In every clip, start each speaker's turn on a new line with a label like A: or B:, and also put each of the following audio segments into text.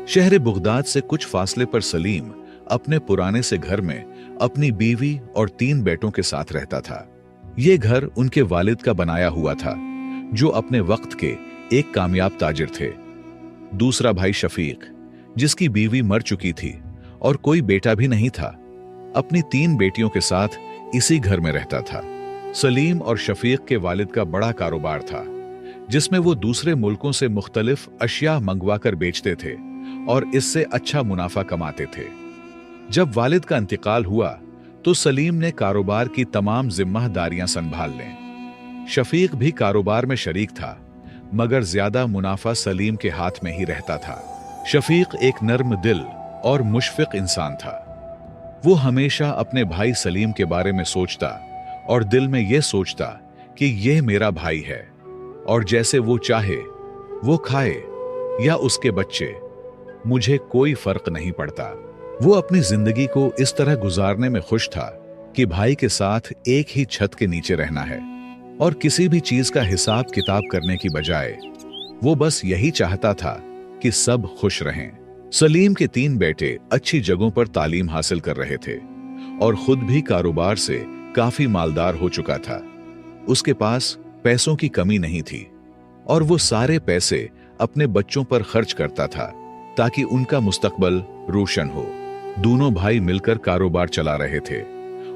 A: शहर बगदाद से कुछ फासले पर सलीम अपने पुराने से घर में अपनी बीवी और 3 बेटों के साथ रहता था। ये घर उनके वालिद का बनाया हुआ था, जो अपने वक्त के एक कामयाब ताजिर थे। दूसरा भाई शफीक, जिसकी बीवी मर चुकी थी और कोई बेटा भी नहीं था, अपनी 3 बेटियों के साथ इसी घर में रहता था। सलीम और शफीक के वालिद का बड़ा कारोबार था, जिसमें वो दूसरे मुल्कों से मुख्तलिफ अशिया मंगवाकर बेचते थे और इससे अच्छा मुनाफा कमाते थे। जब वालिद का इंतकाल हुआ तो सलीम ने कारोबार की तमाम जिम्मेदारियां संभाल लें। शफीक भी कारोबार में शरीक था, मगर ज्यादा मुनाफा सलीम के हाथ में ही रहता था। शफीक एक नर्म दिल और मुशफिक इंसान था। वो हमेशा अपने भाई सलीम के बारे में सोचता और दिल में यह सोचता कि यह मेरा भाई है और जैसे वो चाहे वो खाए या उसके बच्चे, मुझे कोई फर्क नहीं पड़ता। वो अपनी जिंदगी को इस तरह गुजारने में खुश था कि भाई के साथ एक ही छत के नीचे रहना है और किसी भी चीज का हिसाब किताब करने की बजाय वो बस यही चाहता था कि सब खुश रहें। सलीम के 3 बेटे अच्छी जगहों पर तालीम हासिल कर रहे थे और खुद भी कारोबार से काफी मालदार हो चुका था। उसके पास पैसों की कमी नहीं थी और वो सारे पैसे अपने बच्चों पर खर्च करता था ताकि उनका मुस्तकबल रोशन हो। दोनों भाई मिलकर कारोबार चला रहे थे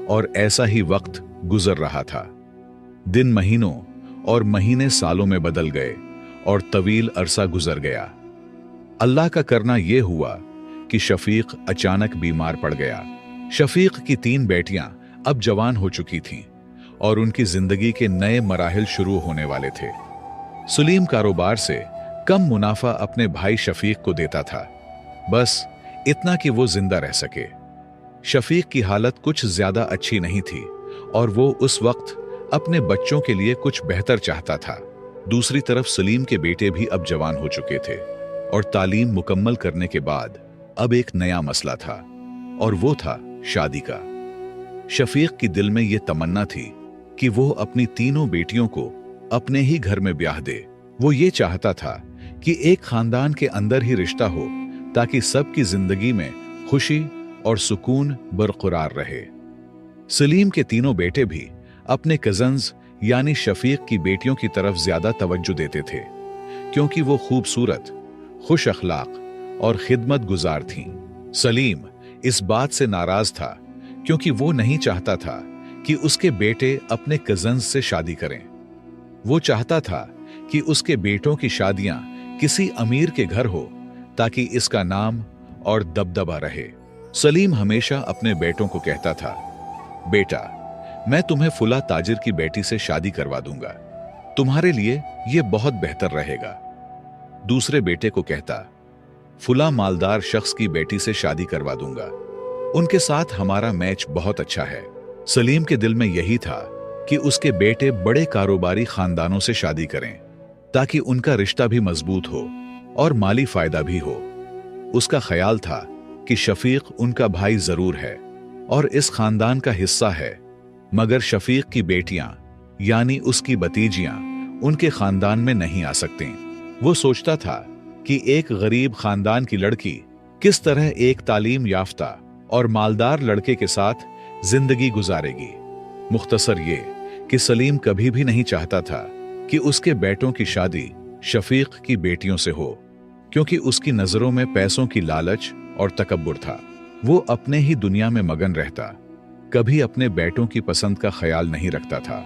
A: और ऐसा ही वक्त गुजर रहा था। दिन महीनों और महीने सालों में बदल गए और तवील अरसा गुजर गया। अल्लाह का करना यह हुआ कि शफीक अचानक बीमार पड़ गया। शफीक की 3 बेटियां अब जवान हो चुकी थीं और उनकी जिंदगी के नए मराहिल शुरू होने वाले थे। सलीम कारोबार से कम मुनाफा अपने भाई शफीक को देता था, बस इतना कि वो जिंदा रह सके। शफीक की हालत कुछ ज्यादा अच्छी नहीं थी और वो उस वक्त अपने बच्चों के लिए कुछ बेहतर चाहता था। दूसरी तरफ सलीम के बेटे भी अब जवान हो चुके थे और तालीम मुकम्मल करने के बाद अब एक नया मसला था और वो था शादी का। शफीक की दिल में यह तमन्ना थी कि वो अपनी तीनों बेटियों को अपने ही घर में ब्याह दे। वो ये चाहता था कि एक खानदान के अंदर ही रिश्ता हो ताकि सबकी जिंदगी में खुशी और सुकून बरकरार रहे। सलीम के तीनों बेटे भी अपने कजन्स यानी शफीक की बेटियों की तरफ ज्यादा तवज्जो देते थे, क्योंकि वो खूबसूरत, खुश अखलाक और खिदमत गुजार थीं। सलीम इस बात से नाराज था क्योंकि वो नहीं चाहता था कि उसके बेटे अपने कजन्स से शादी करें। वो चाहता था कि उसके बेटों की शादियां किसी अमीर के घर हो ताकि इसका नाम और दबदबा रहे। सलीम हमेशा अपने बेटों को कहता था, बेटा, मैं तुम्हें फुला ताजिर की बेटी से शादी करवा दूंगा, तुम्हारे लिए यह बहुत बेहतर रहेगा। दूसरे बेटे को कहता, फुला मालदार शख्स की बेटी से शादी करवा दूंगा, उनके साथ हमारा मैच बहुत अच्छा है। सलीम के दिल में यही था कि उसके बेटे बड़े कारोबारी खानदानों से शादी करें ताकि उनका रिश्ता भी मजबूत हो और माली फायदा भी हो। उसका ख्याल था कि शफीक उनका भाई जरूर है और इस खानदान का हिस्सा है, मगर शफीक की बेटियां यानी उसकी भतीजियां उनके खानदान में नहीं आ सकती। वो सोचता था कि एक गरीब खानदान की लड़की किस तरह एक तालीम याफ्ता और मालदार लड़के के साथ जिंदगी गुजारेगी। मुख्तसर ये कि सलीम कभी भी नहीं चाहता था कि उसके बेटों की शादी शफीक की बेटियों से हो, क्योंकि उसकी नजरों में पैसों की लालच और तकब्बुर था। वो अपने ही दुनिया में मगन रहता, कभी अपने बेटों की पसंद का ख्याल नहीं रखता था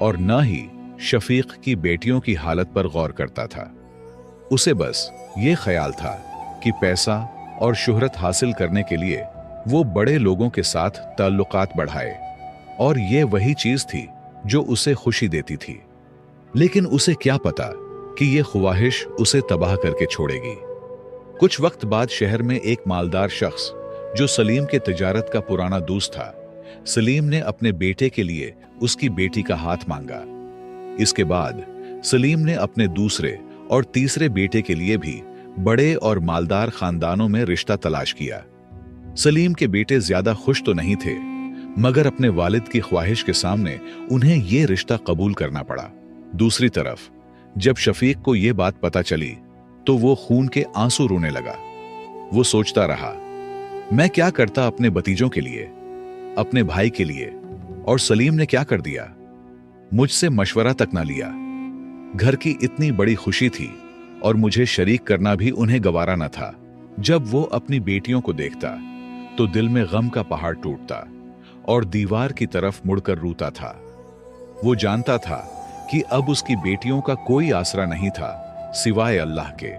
A: और न ही शफीक की बेटियों की हालत पर गौर करता था। उसे बस ये ख्याल था कि पैसा और शुहरत हासिल करने के लिए वो बड़े लोगों के साथ ताल्लुकात बढ़ाए और ये वही चीज थी जो उसे खुशी देती थी। लेकिन उसे क्या पता कि ये ख्वाहिश उसे तबाह करके छोड़ेगी। कुछ वक्त बाद शहर में एक मालदार शख्स जो सलीम के तिजारत का पुराना दोस्त था, सलीम ने अपने बेटे के लिए उसकी बेटी का हाथ मांगा। इसके बाद सलीम ने अपने दूसरे और तीसरे बेटे के लिए भी बड़े और मालदार खानदानों में रिश्ता तलाश किया। सलीम के बेटे ज्यादा खुश तो नहीं थे, मगर अपने वालिद की ख्वाहिश के सामने उन्हें यह रिश्ता कबूल करना पड़ा। दूसरी तरफ जब शफीक को यह बात पता चली तो वो खून के आंसू रोने लगा। वो सोचता रहा, मैं क्या करता अपने भतीजों के लिए, अपने भाई के लिए, और सलीम ने क्या कर दिया, मुझसे मशवरा तक ना लिया। घर की इतनी बड़ी खुशी थी और मुझे शरीक करना भी उन्हें गवारा न था। जब वो अपनी बेटियों को देखता तो दिल में गम का पहाड़ टूटता और दीवार की तरफ मुड़कर रोता था। वो जानता था कि अब उसकी बेटियों का कोई आसरा नहीं था सिवाय अल्लाह के।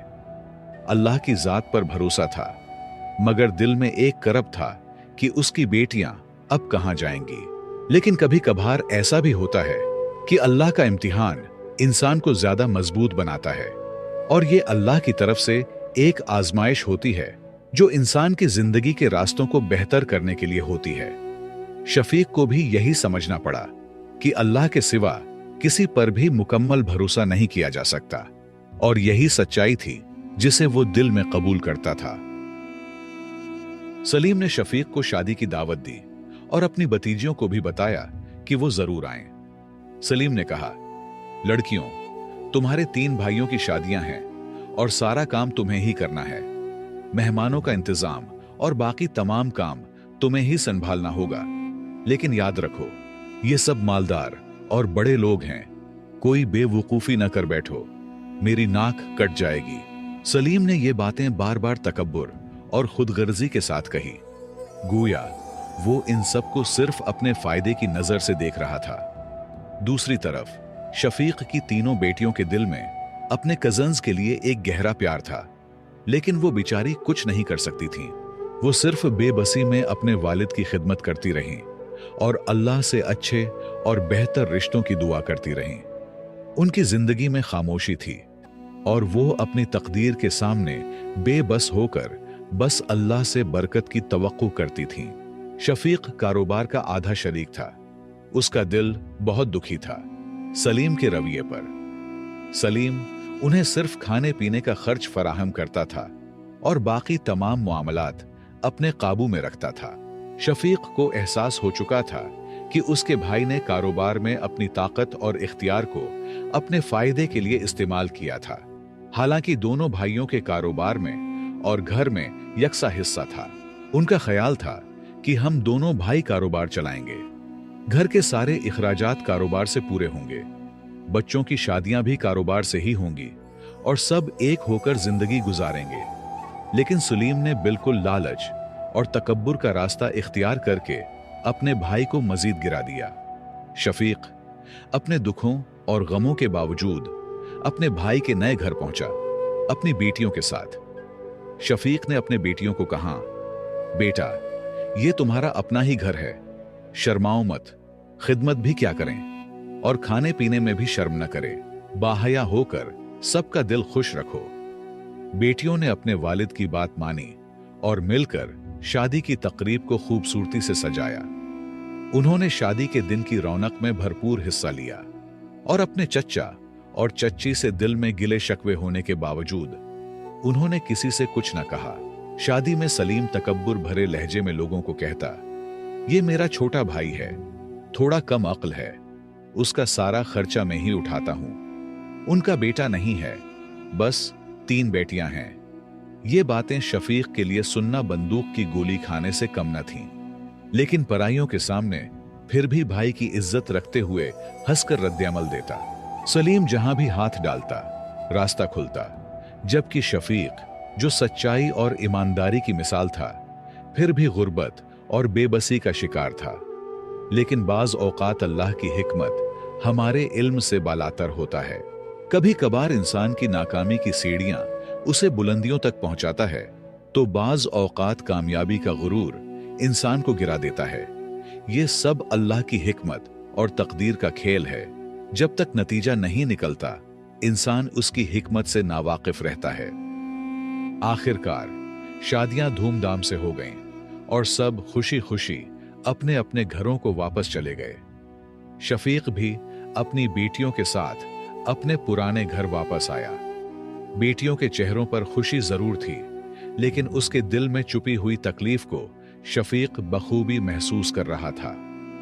A: अल्लाह की जात पर भरोसा था, मगर दिल में एक करब था कि उसकी बेटियां अब कहां जाएंगी। लेकिन कभी कभार ऐसा भी होता है कि अल्लाह का इम्तिहान इंसान को ज्यादा मजबूत बनाता है, और ये अल्लाह की तरफ से एक आजमाइश होती है जो इंसान की जिंदगी के रास्तों को बेहतर करने के लिए होती है। शफीक को भी यही समझना पड़ा कि अल्लाह के सिवा किसी पर भी मुकम्मल भरोसा नहीं किया जा सकता, और यही सच्चाई थी जिसे वो दिल में कबूल करता था। सलीम ने शफीक को शादी की दावत दी और अपनी भतीजियों को भी बताया कि वो जरूर आएं। सलीम ने कहा, लड़कियों, तुम्हारे 3 भाइयों की शादियां हैं और सारा काम तुम्हें ही करना है। मेहमानों का इंतजाम और बाकी तमाम काम तुम्हें ही संभालना होगा। लेकिन याद रखो, ये सब मालदार और बड़े लोग हैं, कोई बेवकूफी न कर बैठो, मेरी नाक कट जाएगी। सलीम ने ये बातें बार बार तकब्बुर और खुदगर्जी के साथ कही, गोया वो इन सब को सिर्फ अपने फायदे की नजर से देख रहा था। दूसरी तरफ शफीक की तीनों बेटियों के दिल में अपने कजन्स के लिए एक गहरा प्यार था, लेकिन वो बेचारी कुछ नहीं कर सकती थीं। वो सिर्फ बेबसी में अपने वालिद की खिदमत करती रहीं और अल्लाह से अच्छे और बेहतर रिश्तों की दुआ करती रहीं। उनकी जिंदगी में खामोशी थी और वो अपनी तकदीर के सामने बेबस होकर बस अल्लाह से बरकत की तवक्को करती थीं। शफीक कारोबार का आधा शरीक था। उसका दिल बहुत दुखी था सलीम के रवैये पर। सलीम उन्हें सिर्फ खाने पीने का खर्च फराहम करता था और बाकी तमाम मामलात अपने काबू में रखता था। शफीक को एहसास हो चुका था कि उसके भाई ने कारोबार में अपनी ताकत और इख्तियार को अपने फायदे के लिए इस्तेमाल किया था। हालांकि दोनों भाइयों के कारोबार में और घर में यकसा हिस्सा था। उनका ख्याल था कि हम दोनों भाई कारोबार चलाएंगे, घर के सारे इखराजात कारोबार से पूरे होंगे, बच्चों की शादियां भी कारोबार से ही होंगी और सब एक होकर जिंदगी गुजारेंगे। लेकिन सलीम ने बिल्कुल लालच और तकब्बुर का रास्ता इख्तियार करके अपने भाई को मजीद गिरा दिया। शफीक अपने दुखों और गमों के बावजूद अपने भाई के नए घर पहुंचा, अपनी बेटियों के साथ। शफीक ने अपने बेटियों को कहा, बेटा, ये तुम्हारा अपना ही घर है, शर्माओ मत, खिदमत भी क्या करें और खाने पीने में भी शर्म न करें, बाहया होकर सबका दिल खुश रखो। बेटियों ने अपने वालिद की बात मानी और मिलकर शादी की तकरीब को खूबसूरती से सजाया। उन्होंने शादी के दिन की रौनक में भरपूर हिस्सा लिया और अपने चच्चा और चच्ची से दिल में गिले शक्वे होने के बावजूद उन्होंने किसी से कुछ न कहा। शादी में सलीम तकब्बुर भरे लहजे में लोगों को कहता, ये मेरा छोटा भाई है, थोड़ा कम अक्ल है, उसका सारा खर्चा मैं ही उठाता हूं। उनका बेटा नहीं है, बस 3 बेटियां हैं। ये बातें शफीक के लिए सुन्ना बंदूक की गोली खाने से कम न थीं, लेकिन पराइयों के सामने फिर भी भाई की इज्जत रखते हुए हंसकर रद्द-ए-अमल देता। सलीम जहां भी हाथ डालता, रास्ता खुलता, जबकि शफीक जो सच्चाई और ईमानदारी की मिसाल था, फिर भी गुर्बत और बेबसी का शिकार था। लेकिन बाज औकात अल्लाह की हिकमत हमारे इल्म से बालातर होता है। कभी कभार इंसान की नाकामी की सीढ़ियां उसे बुलंदियों तक पहुंचाता है, तो बाज औकात कामयाबी का गुरूर इंसान को गिरा देता है। ये सब अल्लाह की हिकमत और तकदीर का खेल है। जब तक नतीजा नहीं निकलता, इंसान उसकी हिकमत से नावाकिफ रहता है। आखिरकार शादियां धूमधाम से हो गईं और सब खुशी खुशी अपने अपने घरों को वापस चले गए। शफीक भी अपनी बेटियों के साथ अपने पुराने घर वापस आया। बेटियों के चेहरों पर खुशी जरूर थी, लेकिन उसके दिल में छुपी हुई तकलीफ को शफीक बखूबी महसूस कर रहा था।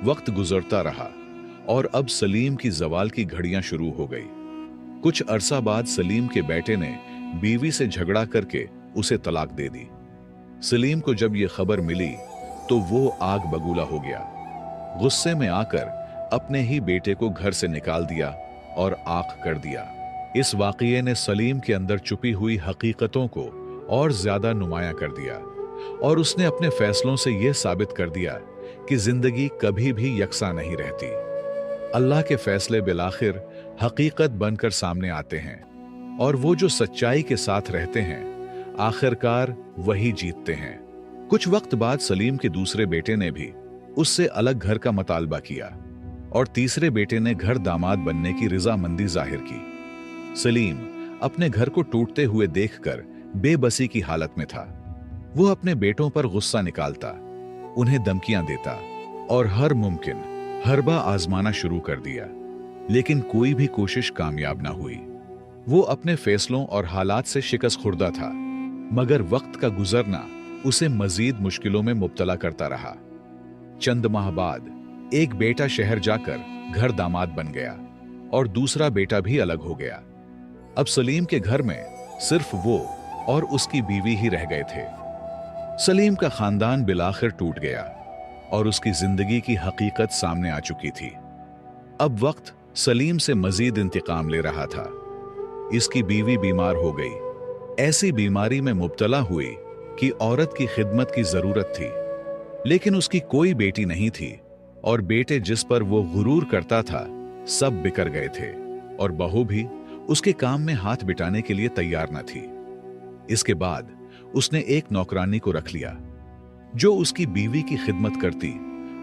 A: वक्त गुजरता रहा और अब सलीम की जवाल की घड़ियां शुरू हो गई। कुछ अरसा बाद सलीम के बेटे ने बीवी से झगड़ा करके उसे तलाक दे दी। सलीम को जब ये खबर मिली तो वो आग बबूला हो गया। गुस्से में आकर अपने ही बेटे को घर से निकाल दिया और आग कर दिया। इस वाकये ने सलीम के अंदर छुपी हुई हकीकतों को और ज्यादा नुमायां कर दिया और उसने अपने फैसलों से यह साबित कर दिया कि जिंदगी कभी भी यकसा नहीं रहती। अल्लाह के फैसले बिलाखिर हकीकत बनकर सामने आते हैं और वो जो सच्चाई के साथ रहते हैं आखिरकार वही जीतते हैं। कुछ वक्त बाद सलीम के दूसरे बेटे ने भी उससे अलग घर का मुतालबा किया और तीसरे बेटे ने घर दामाद बनने की रजामंदी जाहिर की। सलीम अपने घर को टूटते हुए देखकर बेबसी की हालत में था। वो अपने बेटों पर गुस्सा निकालता, उन्हें धमकियां देता और हर मुमकिन हरबा आजमाना शुरू कर दिया, लेकिन कोई भी कोशिश कामयाब ना हुई। वो अपने फैसलों और हालात से शिकस्त खुर्दा था, मगर वक्त का गुजरना उसे मजीद मुश्किलों में मुब्तला करता रहा। चंद माह बाद एक बेटा शहर जाकर घर दामाद बन गया और दूसरा बेटा भी अलग हो गया। अब सलीम के घर में सिर्फ वो और उसकी बीवी ही रह गए थे। सलीम का खानदान बिलाखिर टूट गया और उसकी जिंदगी की हकीकत सामने आ चुकी थी। अब वक्त सलीम से मजीद इंतकाम ले रहा था। इसकी बीवी बीमार हो गई, ऐसी बीमारी में मुब्तला हुई कि औरत की खिदमत की जरूरत थी, लेकिन उसकी कोई बेटी नहीं थी और बेटे जिस पर वो गुरूर करता था सब बिखर गए थे और बहू भी उसके काम में हाथ बिटाने के लिए तैयार न थी। इसके बाद उसने एक नौकरानी को रख लिया जो उसकी बीवी की खिदमत करती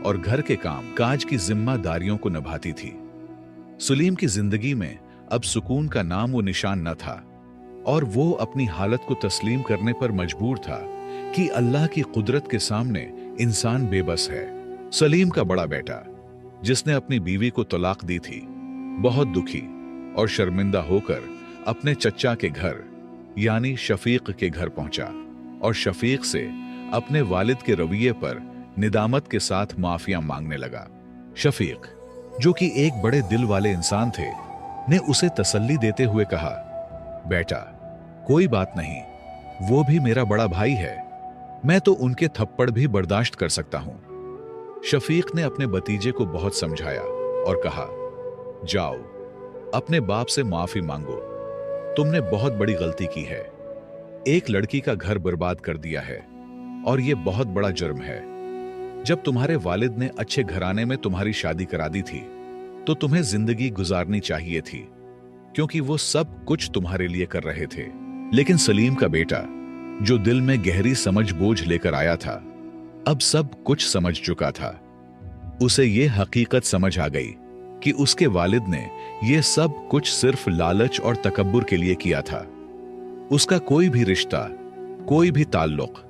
A: और घर के काम काज की जिम्मेदारियों को निभाती थी। सलीम की जिंदगी में अब सुकून का नाम वो निशान न था और वो अपनी हालत को तस्लीम करने पर मजबूर था कि अल्लाह की कुदरत के सामने इंसान बेबस है। सलीम का बड़ा बेटा जिसने अपनी बीवी को तलाक दी थी बहुत दुखी और शर्मिंदा होकर अपने चचा के घर यानी शफीक के घर पहुंचा और शफीक से अपने वालिद के रवैये पर निदामत के साथ माफिया मांगने लगा। शफीक जो कि एक बड़े दिल वाले इंसान थे ने उसे तसल्ली देते हुए कहा, बेटा कोई बात नहीं, वो भी मेरा बड़ा भाई है, मैं तो उनके थप्पड़ भी बर्दाश्त कर सकता हूं। शफीक ने अपने भतीजे को बहुत समझाया और कहा, जाओ अपने बाप से माफी मांगो, तुमने बहुत बड़ी गलती की है, एक लड़की का घर बर्बाद कर दिया है और यह बहुत बड़ा जुर्म है। जब तुम्हारे वालिद ने अच्छे घराने में तुम्हारी शादी करा दी थी तो तुम्हें जिंदगी गुजारनी चाहिए थी, क्योंकि वो सब कुछ तुम्हारे लिए कर रहे थे। लेकिन सलीम का बेटा जो दिल में गहरी समझ बोझ लेकर आया था अब सब कुछ समझ चुका था। उसे यह हकीकत समझ आ गई कि उसके वालिद ने यह सब कुछ सिर्फ लालच और तकब्बुर के लिए किया था। उसका कोई भी रिश्ता, कोई भी ताल्लुक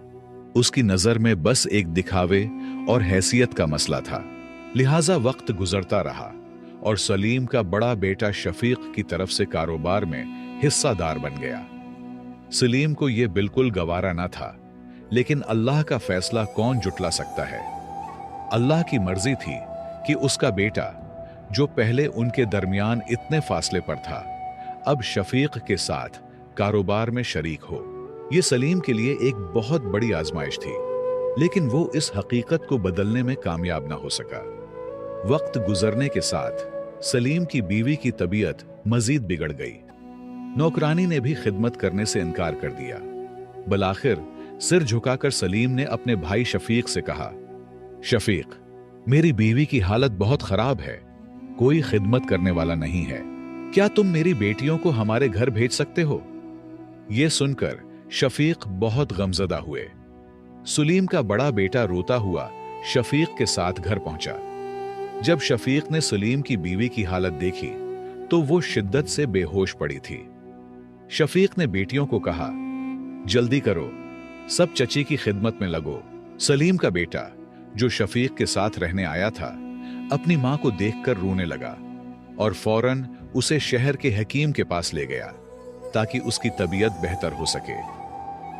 A: उसकी नजर में बस एक दिखावे और हैसियत का मसला था। लिहाजा वक्त गुजरता रहा और सलीम का बड़ा बेटा शफीक की तरफ से कारोबार में हिस्सादार बन गया। सलीम को यह बिल्कुल गवारा न था, लेकिन अल्लाह का फैसला कौन जुटला सकता है। अल्लाह की मर्जी थी कि उसका बेटा जो पहले उनके दरमियान इतने फासले पर था अब शफीक के साथ कारोबार में शरीक हो। यह सलीम के लिए एक बहुत बड़ी आजमाइश थी, लेकिन वो इस हकीकत को बदलने में कामयाब ना हो सका। वक्त गुजरने के साथ सलीम की बीवी की तबीयत मजीद बिगड़ गई। नौकरानी ने भी खिदमत करने से इनकार कर दिया। बलाखिर सिर झुकाकर सलीम ने अपने भाई शफीक से कहा, शफीक मेरी बीवी की हालत बहुत खराब है, कोई खिदमत करने वाला नहीं है, क्या तुम मेरी बेटियों को हमारे घर भेज सकते हो? यह सुनकर शफीक बहुत गमजदा हुए। सलीम का बड़ा बेटा रोता हुआ शफीक के साथ घर पहुंचा। जब शफीक ने सलीम की बीवी की हालत देखी तो वो शिद्दत से बेहोश पड़ी थी। शफीक ने बेटियों को कहा, जल्दी करो, सब चची की खिदमत में लगो। सलीम का बेटा जो शफीक के साथ रहने आया था अपनी मां को देखकर रोने लगा और फौरन उसे शहर के हकीम के पास ले गया ताकि उसकी तबीयत बेहतर हो सके।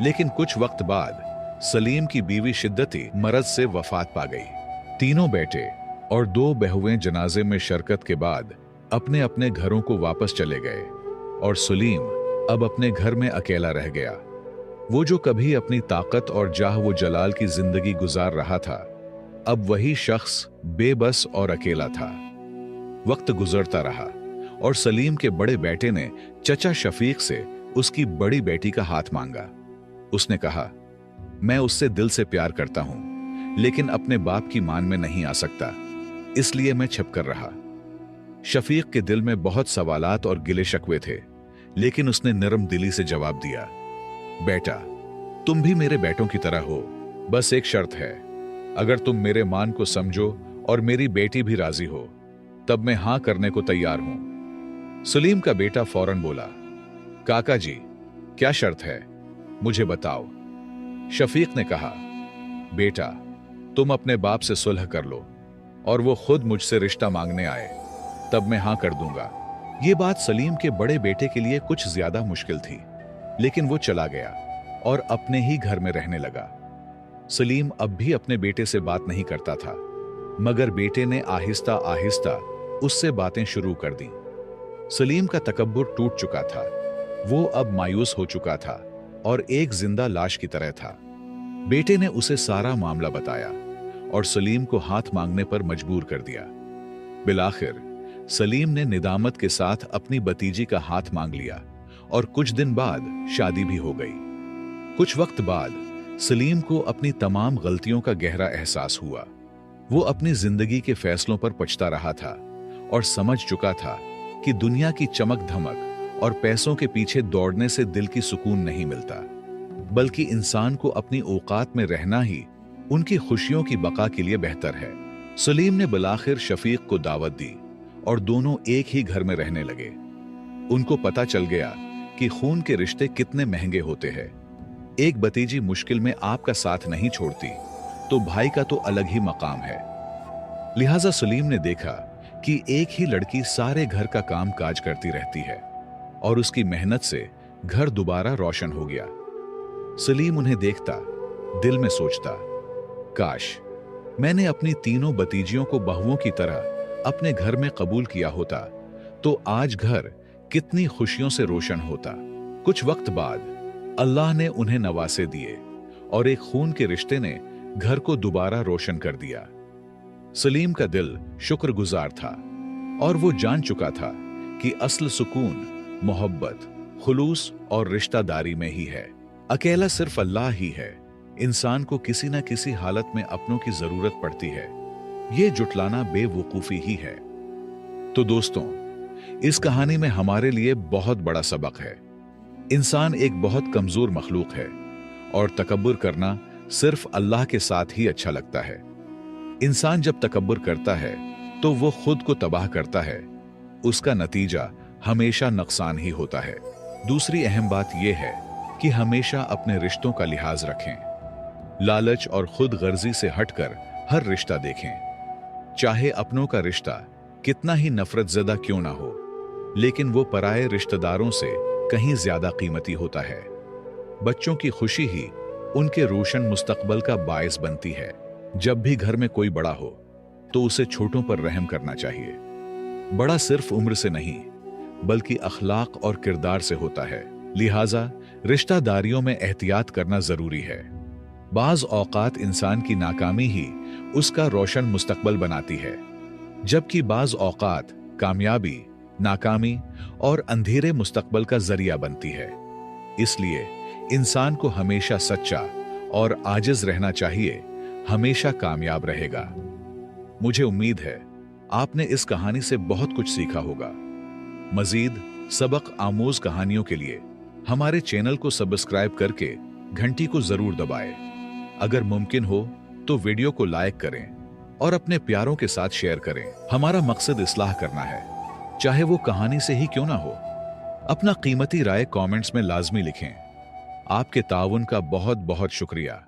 A: लेकिन कुछ वक्त बाद सलीम की बीवी शिद्दती मरज से वफात पा गई। तीनों बेटे और 2 बहुएं जनाजे में शिरकत के बाद अपने अपने घरों को वापस चले गए और सलीम अब अपने घर में अकेला रह गया। वो जो कभी अपनी ताकत और जाह व जलाल की जिंदगी गुजार रहा था, अब वही शख्स बेबस और अकेला था। वक्त गुजरता रहा और सलीम के बड़े बेटे ने चचा शफीक से उसकी बड़ी बेटी का हाथ मांगा। उसने कहा, मैं उससे दिल से प्यार करता हूं, लेकिन अपने बाप की मान में नहीं आ सकता, इसलिए मैं छिप कर रहा। शफीक के दिल में बहुत सवालात और गिले शिकवे थे, लेकिन उसने नरम दिली से जवाब दिया, बेटा, तुम भी मेरे बेटों की तरह हो, बस एक शर्त है, अगर तुम मेरे मान को समझो और मेरी बेटी भी राजी हो, तब मैं हां करने को तैयार हूं। सलीम का बेटा फौरन बोला, काका जी, क्या शर्त है, मुझे बताओ। शफीक ने कहा, बेटा, तुम अपने बाप से सुलह कर लो और वो खुद मुझसे रिश्ता मांगने आए, तब मैं हां कर दूंगा। ये बात सलीम के बड़े बेटे के लिए कुछ ज्यादा मुश्किल थी, लेकिन वो चला गया और अपने ही घर में रहने लगा। सलीम अब भी अपने बेटे से बात नहीं करता था, मगर बेटे ने आहिस्ता आहिस्ता उससे बातें शुरू कर दी। सलीम का तकब्बुर टूट चुका था, वो अब मायूस हो चुका था और एक जिंदा लाश की तरह था। बेटे ने उसे सारा मामला बताया और सलीम को हाथ मांगने पर मजबूर कर दिया। बिलाखिर सलीम ने निदामत के साथ अपनी भतीजी का हाथ मांग लिया और कुछ दिन बाद शादी भी हो गई। कुछ वक्त बाद सलीम को अपनी तमाम गलतियों का गहरा एहसास हुआ। वो अपनी जिंदगी के फैसलों पर पछता रहा था और समझ चुका था कि दुनिया की चमक धमक और पैसों के पीछे दौड़ने से दिल की सुकून नहीं मिलता, बल्कि इंसान को अपनी औकात में रहना ही उनकी खुशियों की बका के लिए बेहतर है। सलीम ने बिलाखिर शफीक को दावत दी और दोनों एक ही घर में रहने लगे। उनको पता चल गया कि खून के रिश्ते कितने महंगे होते हैं। एक भतीजी मुश्किल में आपका साथ नहीं छोड़ती, तो भाई का तो अलग ही मकाम है। लिहाजा सलीम ने देखा कि एक ही लड़की सारे घर का काम काज करती रहती है और उसकी मेहनत से घर दोबारा रोशन हो गया। सलीम उन्हें देखता, दिल में सोचता, काश मैंने अपनी तीनों भतीजियों को बहुओं की तरह अपने घर में कबूल किया होता, तो आज घर कितनी खुशियों से रोशन होता। कुछ वक्त बाद अल्लाह ने उन्हें नवासे दिए और एक खून के रिश्ते ने घर को दोबारा रोशन कर दिया। सलीम का दिल शुक्रगुजार था और वो जान चुका था कि असल सुकून मोहब्बत, खुलूस और रिश्तादारी में ही है। अकेला सिर्फ अल्लाह ही है। इंसान को किसी न किसी हालत में अपनों की जरूरत पड़ती है, ये जुटलाना बेवकूफी ही है। तो दोस्तों, इस कहानी में हमारे लिए बहुत बड़ा सबक है। इंसान एक बहुत कमजोर मखलूक है और तकब्बुर करना सिर्फ अल्लाह के साथ ही अच्छा लगता है। इंसान जब तकब्बुर करता है तो वो खुद को तबाह करता है, उसका नतीजा हमेशा नुकसान ही होता है। दूसरी अहम बात यह है कि हमेशा अपने रिश्तों का लिहाज रखें। लालच और खुद गर्जी से हटकर हर रिश्ता देखें। चाहे अपनों का रिश्ता कितना ही नफरत ज़दा क्यों ना हो, लेकिन वो पराये रिश्तेदारों से कहीं ज्यादा कीमती होता है। बच्चों की खुशी ही उनके रोशन मुस्तकबल का बायस बनती है। जब भी घर में कोई बड़ा हो तो उसे छोटों पर रहम करना चाहिए। बड़ा सिर्फ उम्र से नहीं, बल्कि अखलाक और किरदार से होता है। लिहाजा रिश्तेदारियों में एहतियात करना जरूरी है। बाज औकात इंसान की नाकामी ही उसका रोशन मुस्तकबल बनाती है, जबकि बाज औकात कामयाबी, नाकामी और अंधेरे मुस्तकबल का जरिया बनती है। इसलिए इंसान को हमेशा सच्चा और आजिज रहना चाहिए, हमेशा कामयाब रहेगा। मुझे उम्मीद है आपने इस कहानी से बहुत कुछ सीखा होगा। मजीद सबक आमोज कहानियों के लिए हमारे चैनल को सब्सक्राइब करके घंटी को जरूर दबाएं। अगर मुमकिन हो तो वीडियो को लाइक करें और अपने प्यारों के साथ शेयर करें। हमारा मकसद इस्लाह करना है, चाहे वो कहानी से ही क्यों ना हो। अपना कीमती राय कमेंट्स में लाजमी लिखें। आपके ताउन का बहुत बहुत शुक्रिया।